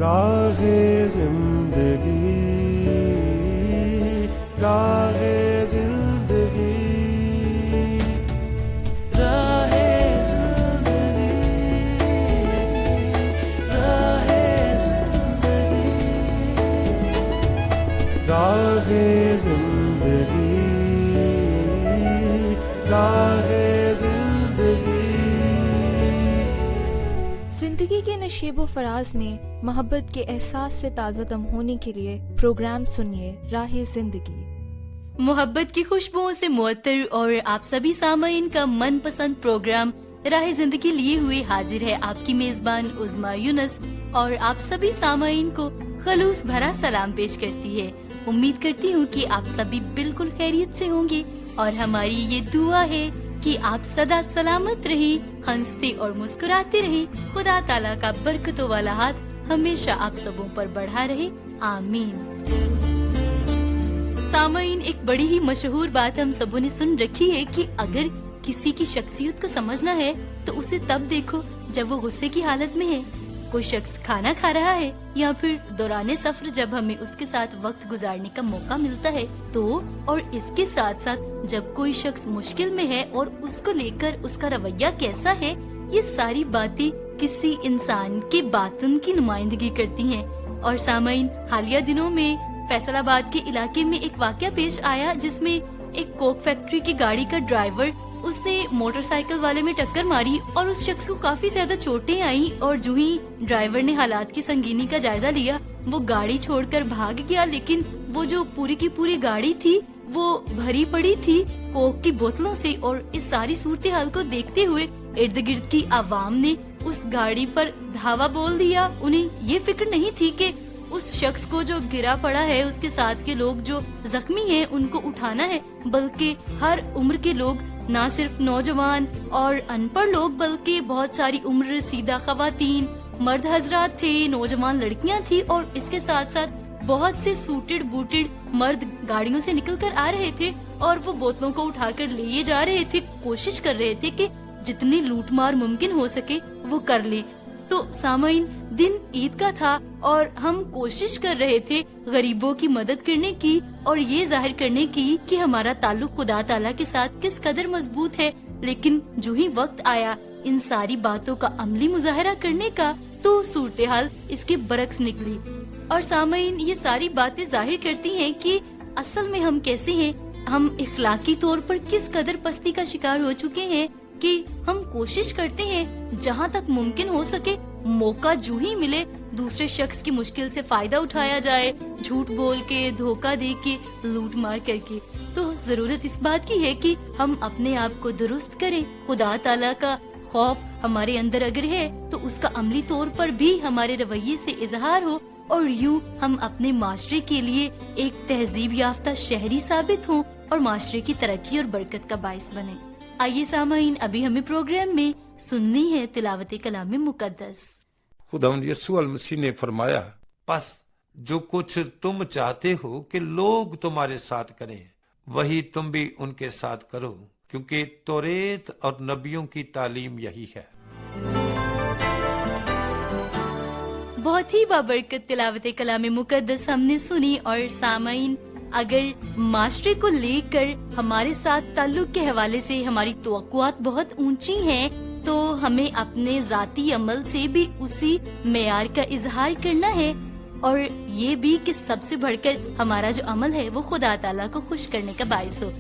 گاہے زندگی گاہے زندگی راہ زندگی راہ زندگی گاہے زندگی گاہے زندگی. زندگی کے نشیب و فراز میں محبت کے احساس سے تازہ دم ہونے کے لیے پروگرام سنیے راہ زندگی. محبت کی خوشبوؤں سے معطر اور آپ سبھی سامعین کا من پسند پروگرام راہ زندگی لیے ہوئے حاضر ہے آپ کی میزبان عظمیٰ یونس، اور آپ سبھی سامعین کو خلوص بھرا سلام پیش کرتی ہے. امید کرتی ہوں کہ آپ سبھی بالکل خیریت سے ہوں گے، اور ہماری یہ دعا ہے کہ آپ سدا سلامت رہیں، ہنستے اور مسکراتے رہیں. خدا تعالیٰ کا برکتوں والا ہاتھ ہمیشہ آپ سبوں پر بڑھا رہے، آمین. سامعین، ایک بڑی ہی مشہور بات ہم سبوں نے سن رکھی ہے کہ اگر کسی کی شخصیت کو سمجھنا ہے تو اسے تب دیکھو جب وہ غصے کی حالت میں ہے. کوئی شخص کھانا کھا رہا ہے یا پھر دوران سفر جب ہمیں اس کے ساتھ وقت گزارنے کا موقع ملتا ہے تو، اور اس کے ساتھ ساتھ جب کوئی شخص مشکل میں ہے اور اس کو لے کر اس کا رویہ کیسا ہے، یہ ساری باتیں کسی انسان کے باطن کی نمائندگی کرتی ہیں. اور سامعین، حالیہ دنوں میں فیصل آباد کے علاقے میں ایک واقعہ پیش آیا جس میں ایک کوک فیکٹری کی گاڑی کا ڈرائیور، اس نے موٹر سائیکل والے میں ٹکر ماری اور اس شخص کو کافی زیادہ چوٹیں آئیں، اور جو ہی ڈرائیور نے حالات کی سنگینی کا جائزہ لیا وہ گاڑی چھوڑ کر بھاگ گیا. لیکن وہ جو پوری کی پوری گاڑی تھی وہ بھری پڑی تھی کوک کی بوتلوں سے، اور اس ساری صورتحال کو دیکھتے ہوئے ارد گرد کی عوام نے اس گاڑی پر دھاوا بول دیا. انہیں یہ فکر نہیں تھی کہ اس شخص کو جو گرا پڑا ہے، اس کے ساتھ کے لوگ جو زخمی ہیں ان کو اٹھانا ہے، بلکہ ہر عمر کے لوگ، نہ صرف نوجوان اور ان پڑھ لوگ بلکہ بہت ساری عمر رسیدہ خواتین، مرد حضرات تھے، نوجوان لڑکیاں تھیں، اور اس کے ساتھ ساتھ بہت سے سوٹڈ بوٹڈ مرد گاڑیوں سے نکل کر آ رہے تھے اور وہ بوتلوں کو اٹھا کر لیے جا رہے تھے. کوشش کر رہے تھے کہ جتنی لوٹ مار ممکن ہو سکے وہ کر لیں. تو سامعین، دن عید کا تھا اور ہم کوشش کر رہے تھے غریبوں کی مدد کرنے کی اور یہ ظاہر کرنے کی کہ ہمارا تعلق خدا تعالیٰ کے ساتھ کس قدر مضبوط ہے. لیکن جو ہی وقت آیا ان ساری باتوں کا عملی مظاہرہ کرنے کا تو صورتحال اس کے برعکس نکلی. اور سامعین، یہ ساری باتیں ظاہر کرتی ہیں کہ اصل میں ہم کیسے ہیں. ہم اخلاقی طور پر کس قدر پستی کا شکار ہو چکے ہیں کہ ہم کوشش کرتے ہیں جہاں تک ممکن ہو سکے موقع جو ہی ملے دوسرے شخص کی مشکل سے فائدہ اٹھایا جائے، جھوٹ بول کے، دھوکہ دے کے، لوٹ مار کر کے. تو ضرورت اس بات کی ہے کہ ہم اپنے آپ کو درست کریں. خدا تعالیٰ کا خوف ہمارے اندر اگر ہے تو اس کا عملی طور پر بھی ہمارے رویے سے اظہار ہو، اور یوں ہم اپنے معاشرے کے لیے ایک تہذیب یافتہ شہری ثابت ہوں اور معاشرے کی ترقی اور برکت کا باعث بنے. آئیے سامعین، ابھی ہمیں پروگرام میں سننی ہے تلاوت کلام مقدس. خداوند یسوع المسیح نے فرمایا، پس جو کچھ تم چاہتے ہو کہ لوگ تمہارے ساتھ کریں وہی تم بھی ان کے ساتھ کرو، کیونکہ توریت اور نبیوں کی تعلیم یہی ہے. بہت ہی بابرکت تلاوت کلام مقدس ہم نے سنی. اور سامعین، اگر معاشرے کو لے کر ہمارے ساتھ تعلق کے حوالے سے ہماری توقعات بہت اونچی ہیں تو ہمیں اپنے ذاتی عمل سے بھی اسی معیار کا اظہار کرنا ہے، اور یہ بھی کہ سب سے بڑھ کر ہمارا جو عمل ہے وہ خدا تعالیٰ کو خوش کرنے کا باعث ہو.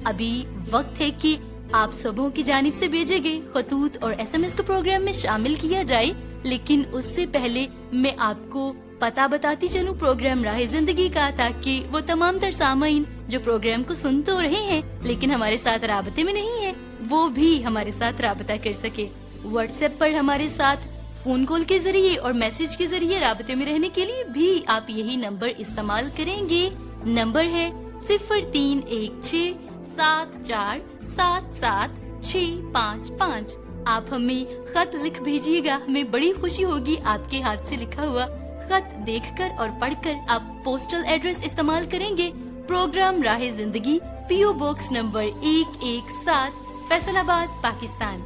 ابھی وقت ہے کہ آپ سبوں کی جانب سے بھیجے گئے خطوط اور SMS کو پروگرام میں شامل کیا جائے، لیکن اس سے پہلے میں آپ کو پتہ بتاتی چلوں پروگرام راہ زندگی کا، تاکہ وہ تمام تر سامعین جو پروگرام کو سن تو رہے ہیں لیکن ہمارے ساتھ رابطے میں نہیں ہیں وہ بھی ہمارے ساتھ رابطہ کر سکے. واٹس ایپ پر ہمارے ساتھ فون کال کے ذریعے اور میسج کے ذریعے رابطے میں رہنے کے لیے بھی آپ یہی نمبر استعمال کریں گے. نمبر ہے 031674775655. آپ ہمیں خط لکھ بھیجیے گا، ہمیں بڑی خوشی ہوگی آپ کے ہاتھ سے لکھا ہوا خط دیکھ کر اور پڑھ کر. آپ پوسٹل ایڈریس استعمال کریں گے پروگرام راہ زندگی، PO باکس نمبر 117، فیصل آباد، پاکستان.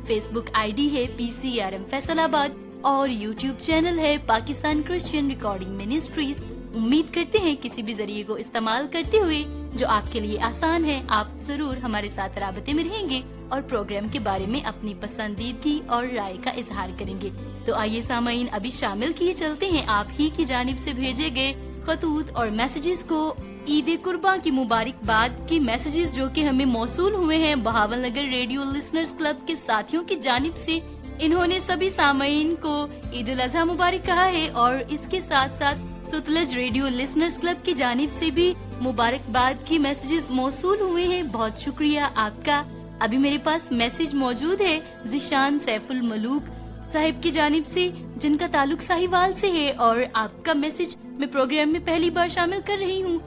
فیس بک ID ہے PCRM فیصل آباد. اور یوٹیوب چینل ہے پاکستان کرسچین ریکارڈنگ منسٹریز. امید کرتے ہیں کسی بھی ذریعے کو استعمال کرتے ہوئے جو آپ کے لیے آسان ہے آپ ضرور ہمارے ساتھ رابطے میں رہیں گے اور پروگرام کے بارے میں اپنی پسندیدگی اور رائے کا اظہار کریں گے. تو آئیے سامعین ابھی شامل کیے چلتے ہیں آپ ہی کی جانب سے بھیجے گئے خطوط اور میسیجز کو. عید قرباں کی مبارکباد کی میسیجز جو کہ ہمیں موصول ہوئے ہیں Bahawal Nagar radio listeners club کے ساتھیوں کی جانب سے. انہوں نے سبھی سامعین کو عید الاضحیٰ مبارک کہا ہے اور اس کے ساتھ ساتھ ستلج ریڈیو لسنرز کلب کی جانب سے بھی مبارکباد کی میسیجز موصول ہوئے ہیں. بہت شکریہ آپ کا. ابھی میرے پاس میسیج موجود ہے ذیشان سیف الملوک صاحب کی جانب سے جن کا تعلق ساہیوال سے ہے اور آپ کا میسیج میں پروگرام میں پہلی بار شامل کر رہی ہوں.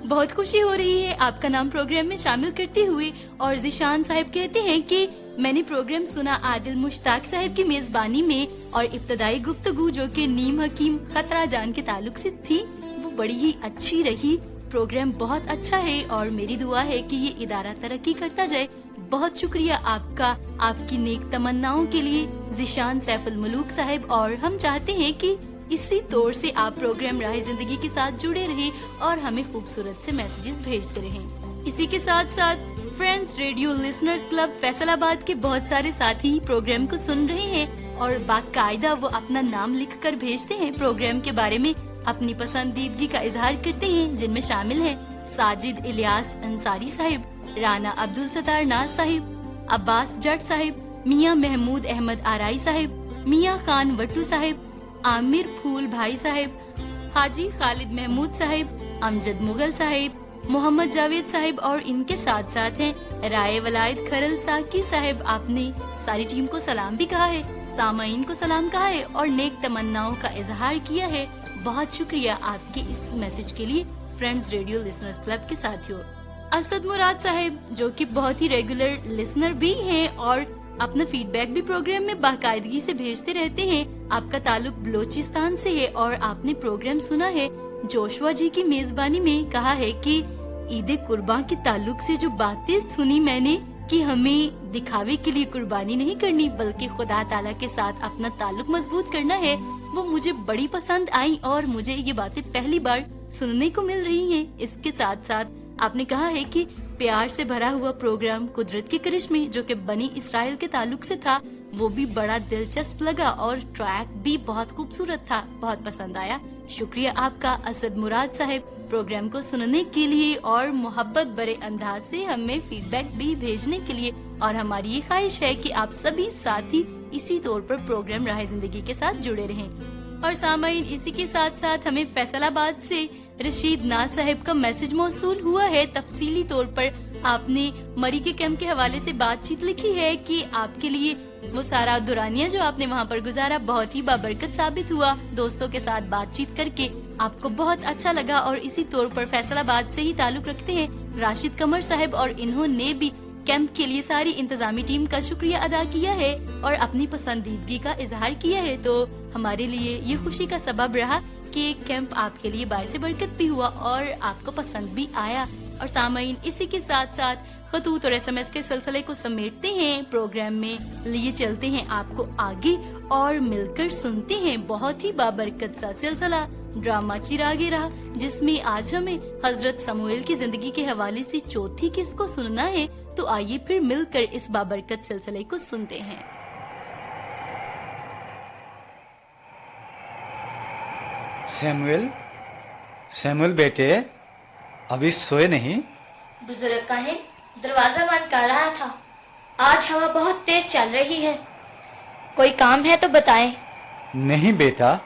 بہت خوشی ہو رہی ہے آپ کا نام پروگرام میں شامل کرتے ہوئے. اور ذیشان صاحب کہتے ہیں کہ میں نے پروگرام سنا عادل مشتاق صاحب کی میزبانی میں اور ابتدائی گفتگو جو کہ نیم حکیم خطرہ جان کے تعلق سے تھی وہ بڑی ہی اچھی رہی. پروگرام بہت اچھا ہے اور میری دعا ہے کہ یہ ادارہ ترقی کرتا جائے. بہت شکریہ آپ کا آپ کی نیک تمناؤں کے لیے ذیشان سیف الملوک صاحب. اور ہم چاہتے ہیں کہ اسی طور سے آپ پروگرام راہ زندگی کے ساتھ جڑے رہیں اور ہمیں خوبصورت سے میسیجز بھیجتے رہیں. اسی کے ساتھ ساتھ friends radio listeners club Faisal آباد کے بہت سارے ساتھی پروگرام کو سن رہے ہیں اور باقاعدہ وہ اپنا نام لکھ کر بھیجتے ہیں پروگرام کے بارے میں اپنی پسندیدگی کا اظہار کرتے ہیں جن میں شامل ہیں ساجد الیاس انصاری صاحب، رانا عبدالستار ناز صاحب، عباس جٹ صاحب، میاں محمود احمد آرائی صاحب، میاں خان وٹو صاحب، عامر پھول بھائی صاحب، حاجی خالد محمود صاحب، امجد مغل صاحب، محمد جاوید صاحب اور ان کے ساتھ ساتھ ہیں رائے ولائد کھرل ساکی صاحب. آپ نے ساری ٹیم کو سلام بھی کہا ہے، سامعین کو سلام کہا ہے اور نیک تمناؤں کا اظہار کیا ہے. بہت شکریہ آپ کے اس میسج کے لیے فرینڈز ریڈیو لسنرز کلب کے ساتھیوں. اسد مراد صاحب جو کہ بہت ہی ریگولر لسنر بھی ہیں اور اپنا فیڈ بیک بھی پروگرام میں باقاعدگی سے بھیجتے رہتے ہیں. آپ کا تعلق بلوچستان سے ہے اور آپ نے پروگرام سنا ہے جوشوا جی کی میزبانی میں. کہا ہے کہ عید قرباں کے تعلق سے جو باتیں سنی میں نے کہ ہمیں دکھاوے کے لیے قربانی نہیں کرنی بلکہ خدا تعالیٰ کے ساتھ اپنا تعلق مضبوط کرنا ہے وہ مجھے بڑی پسند آئی اور مجھے یہ باتیں پہلی بار سننے کو مل رہی ہیں. اس کے ساتھ ساتھ آپ نے کہا ہے کہ پیار سے بھرا ہوا پروگرام قدرت کے کرشمے جو کہ بنی اسرائیل کے تعلق سے تھا وہ بھی بڑا دلچسپ لگا اور ٹریک بھی بہت خوبصورت تھا، بہت پسند آیا. شکریہ آپ کا اسد مراد صاحب پروگرام کو سننے کے لیے اور محبت برے انداز سے ہمیں فیڈ بیک بھی بھیجنے کے لیے. اور ہماری یہ خواہش ہے کہ آپ سبھی ساتھی اسی طور پر پروگرام راہ زندگی کے ساتھ جڑے رہیں. اور سامعین اسی کے ساتھ ساتھ ہمیں فیصل آباد سے رشید ناز صاحب کا میسج موصول ہوا ہے. تفصیلی طور پر آپ نے مری کے کیمپ کے حوالے سے بات چیت لکھی ہے کہ آپ کے لیے وہ سارا دورانیہ جو آپ نے وہاں پر گزارا بہت ہی بابرکت ثابت ہوا. دوستوں کے ساتھ بات چیت کر کے آپ کو بہت اچھا لگا اور اسی طور پر فیصل آباد سے ہی تعلق رکھتے ہیں راشد قمر صاحب اور انہوں نے بھی کیمپ کے لیے ساری انتظامی ٹیم کا شکریہ ادا کیا ہے اور اپنی پسندیدگی کا اظہار کیا ہے. تو ہمارے لیے یہ خوشی کا سبب رہا کہ کیمپ آپ کے لیے باعث برکت بھی ہوا اور آپ کو پسند بھی آیا. اور سامعین اسی کے ساتھ ساتھ خطوط اور SMS کے سلسلے کو سمیٹتے ہیں پروگرام میں لیے چلتے ہیں آپ کو آگے اور مل کر سنتے ہیں بہت ہی بابرکت سا سلسلہ ڈرامہ چراغ راہ جس میں آج ہمیں حضرت سموئیل کی زندگی کے حوالے سے چوتھی قسط کو سننا ہے. تو آئیے پھر مل کر اس بابرکت سلسلے کو سنتے ہیں. سیموئیل بیٹے ابھی سوئے نہیں؟ بزرگ کہیں دروازہ بند کر رہا تھا. آج ہوا بہت تیز چل رہی ہے. کوئی کام ہے تو بتائیں. نہیں بیٹا،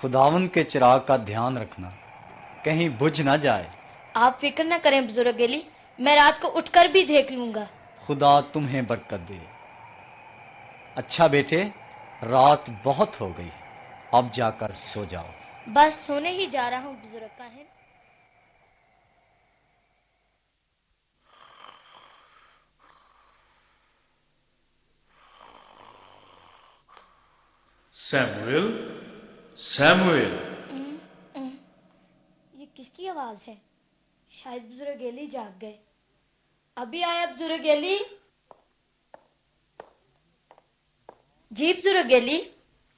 خداوند کے چراغ کا دھیان رکھنا کہیں بجھ نہ جائے. آپ فکر نہ کریں بزرگ علی، میں رات کو اٹھ کر بھی دیکھ لوں گا. خدا تمہیں برکت دے. اچھا بیٹے، رات بہت ہو گئی، اب جا کر سو جاؤ. بس سونے ہی جا رہا ہوں بزرگ کہیں. سیموئیل یہ کس کی آواز ہے؟ شاید بزرگ علی جاگ گئے. ابھی آیا بزرگ علی. جی بزرگ علی.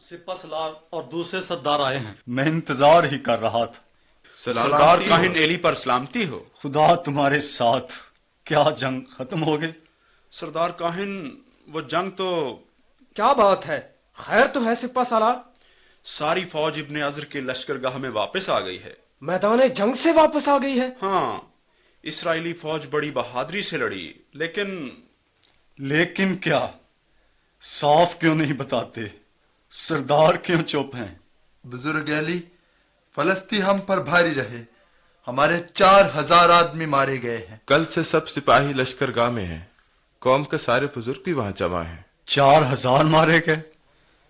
سپہ سالار اور دوسرے سردار آئے ہیں. میں انتظار ہی کر رہا تھا. سردار کاہن ایلی پر سلامتی ہو. خدا تمہارے ساتھ. کیا جنگ ختم ہو گئی؟ سردار کاہن وہ جنگ تو... کیا بات ہے؟ خیر تو ہے سپہ سالار؟ ساری فوج ابن عذر کے لشکرگاہ میں واپس آ گئی ہے. میدان جنگ سے واپس آ گئی ہے؟ ہاں، اسرائیلی فوج بڑی بہادری سے لڑی، لیکن کیا؟ صاف کیوں نہیں بتاتے؟ سردار کیوں چپ ہیں؟ بزرگ علی، فلسطین ہم پر بھاری رہے. ہمارے 4000 آدمی مارے گئے ہیں. کل سے سب سپاہی لشکرگاہ میں ہیں. قوم کے سارے بزرگ بھی وہاں جمع ہیں. 4000 مارے گئے؟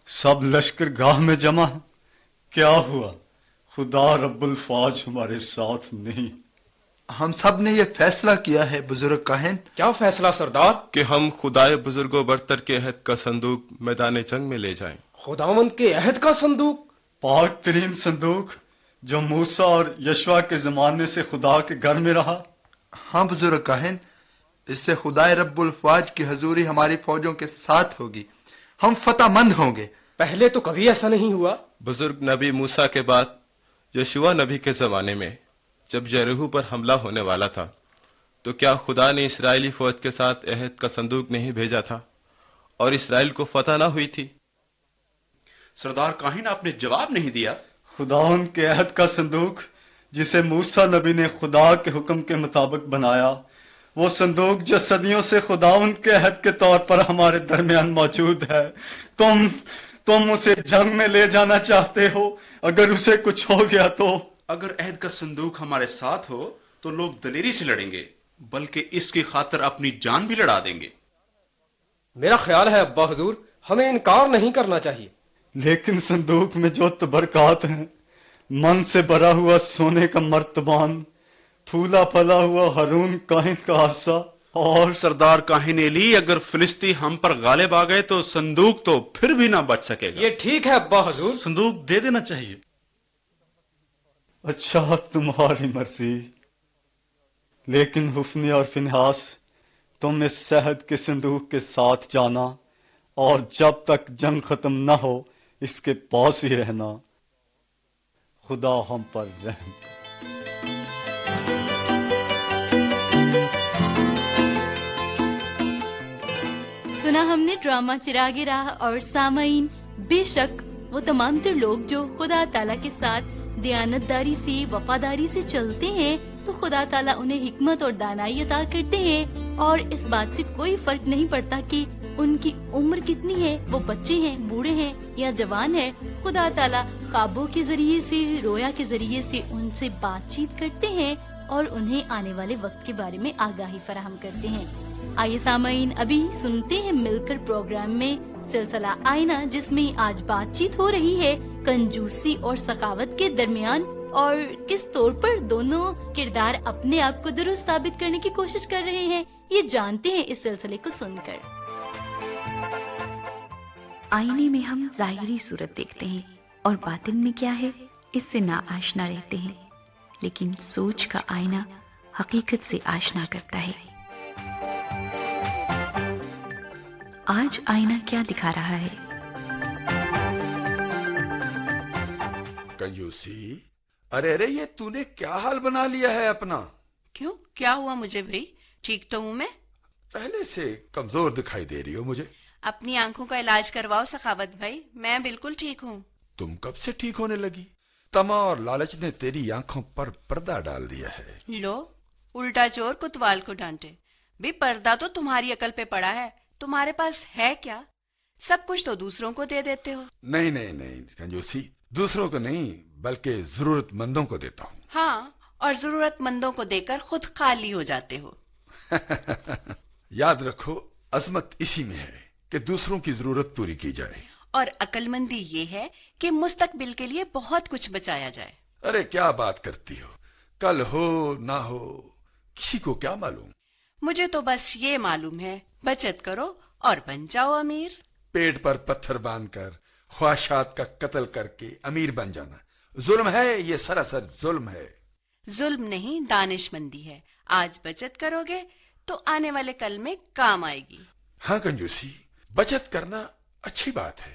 سب لشکرگاہ میں جمع ہیں؟ کیا ہوا؟ خدا رب الفاظ ہمارے ساتھ نہیں. ہم سب نے یہ فیصلہ کیا ہے بزرگ کاہن. کیا فیصلہ سردار؟ کہ ہم خدائے بزرگ و برتر کے عہد کا صندوق میدان جنگ میں لے جائیں. خداوند کے عہد کا صندوق؟ پاک ترین صندوق جو موسیٰ اور یشوع کے زمانے سے خدا کے گھر میں رہا. ہاں بزرگ کاہن، اس سے خدائے رب الفاظ کی حضوری ہماری فوجوں کے ساتھ ہوگی. ہم فتح مند ہوں گے. پہلے تو کبھی ایسا نہیں ہوا. بزرگ نبی موسیٰ کے بعد یشوع نبی کے زمانے میں جب یریحو پر حملہ ہونے والا تھا تو کیا خدا نے اسرائیلی فوج کے ساتھ عہد کا صندوق نہیں بھیجا تھا اور اسرائیل کو فتح نہ ہوئی تھی؟ سردار کاہن آپ نے جواب نہیں دیا. خدا ان کے عہد کا صندوق جسے موسیٰ نبی نے خدا کے حکم کے مطابق بنایا، وہ صندوق جو صدیوں سے خدا ان کے عہد کے طور پر ہمارے درمیان موجود ہے، تم اسے جنگ میں لے جانا چاہتے ہو؟ اگر اسے کچھ ہو گیا تو؟ اگر عہد کا صندوق ہمارے ساتھ ہو تو لوگ دلیری سے لڑیں گے، بلکہ اس کی خاطر اپنی جان بھی لڑا دیں گے. میرا خیال ہے ابا حضور، ہمیں انکار نہیں کرنا چاہیے. لیکن صندوق میں جو تبرکات ہیں، من سے بھرا ہوا سونے کا مرتبان، پھولا پھلا ہوا ہارون کاہن کا حصہ، اور سردار کاہن ایلی، اگر فلسطین ہم پر غالب آ گئے تو صندوق تو پھر بھی نہ بچ سکے گا. یہ ٹھیک ہے ابا حضور، صندوق دے دینا چاہیے. اچھا، تمہاری مرضی. لیکن حفنی اور فنحاس، تم اس عہد کے صندوق کے ساتھ جانا اور جب تک جنگ ختم نہ ہو اس کے پاس ہی رہنا. خدا ہم پر رحم کرے. سنا ہم نے ڈرامہ چراغ راہ، اور سامعین، بے شک وہ تمام تر لوگ جو خدا تعالیٰ کے ساتھ دیانتداری سے، وفاداری سے چلتے ہیں تو خدا تعالیٰ انہیں حکمت اور دانائی عطا کرتے ہیں، اور اس بات سے کوئی فرق نہیں پڑتا کہ ان کی عمر کتنی ہے، وہ بچے ہیں، بوڑھے ہیں یا جوان ہیں. خدا تعالیٰ خوابوں کے ذریعے سے، رویا کے ذریعے سے ان سے بات چیت کرتے ہیں اور انہیں آنے والے وقت کے بارے میں آگاہی فراہم کرتے ہیں. آئیے سامعین، ابھی سنتے ہیں مل کر پروگرام میں سلسلہ آئینہ، جس میں آج بات چیت ہو رہی ہے کنجوسی اور سخاوت کے درمیان، اور کس طور پر دونوں کردار اپنے آپ کو درست ثابت کرنے کی کوشش کر رہے ہیں، یہ جانتے ہیں اس سلسلے کو سن کر. آئینے میں ہم ظاہری صورت دیکھتے ہیں اور باطن میں کیا ہے اس سے نا آشنا رہتے ہیں، لیکن سوچ کا آئینہ حقیقت سے آشنا کرتا ہے. آج آئینہ کیا دکھا رہا ہے؟ کنجوسی، ارے یہ تو نے کیا حال بنا لیا ہے اپنا؟ کیوں، کیا ہوا مجھے بھائی؟ ٹھیک تو ہوں میں. پہلے سے کمزور دکھائی دے رہی ہو مجھے. اپنی آنکھوں کا علاج کرواؤ سخاوت بھائی، میں بالکل ٹھیک ہوں. تم کب سے ٹھیک ہونے لگی؟ تما اور لالچ نے تیری آنکھوں پر پردہ ڈال دیا ہے. لو، الٹا چور کوتوال کو ڈانٹے. بھی پردہ تو تمہاری عقل پہ پڑا ہے، تمہارے پاس ہے کیا؟ سب کچھ تو دوسروں کو دے دیتے ہو. نہیں کنجوسی، دوسروں کو نہیں بلکہ ضرورت مندوں کو دیتا ہوں. ہاں، اور ضرورت مندوں کو دے کر خود خالی ہو جاتے ہو. یاد رکھو، عظمت اسی میں ہے کہ دوسروں کی ضرورت پوری کی جائے، اور عقل مندی یہ ہے کہ مستقبل کے لیے بہت کچھ بچایا جائے. ارے کیا بات کرتی ہو، کل ہو نہ ہو کسی کو کیا معلوم. مجھے تو بس یہ معلوم ہے، بچت کرو اور بن جاؤ امیر. پیٹ پر پتھر باندھ کر خواہشات کا قتل کر کے امیر بن جانا ظلم ہے، یہ سراسر ظلم ہے. ظلم نہیں، دانش مندی ہے. آج بچت کرو گے تو آنے والے کل میں کام آئے گی. ہاں کنجوسی، بچت کرنا اچھی بات ہے،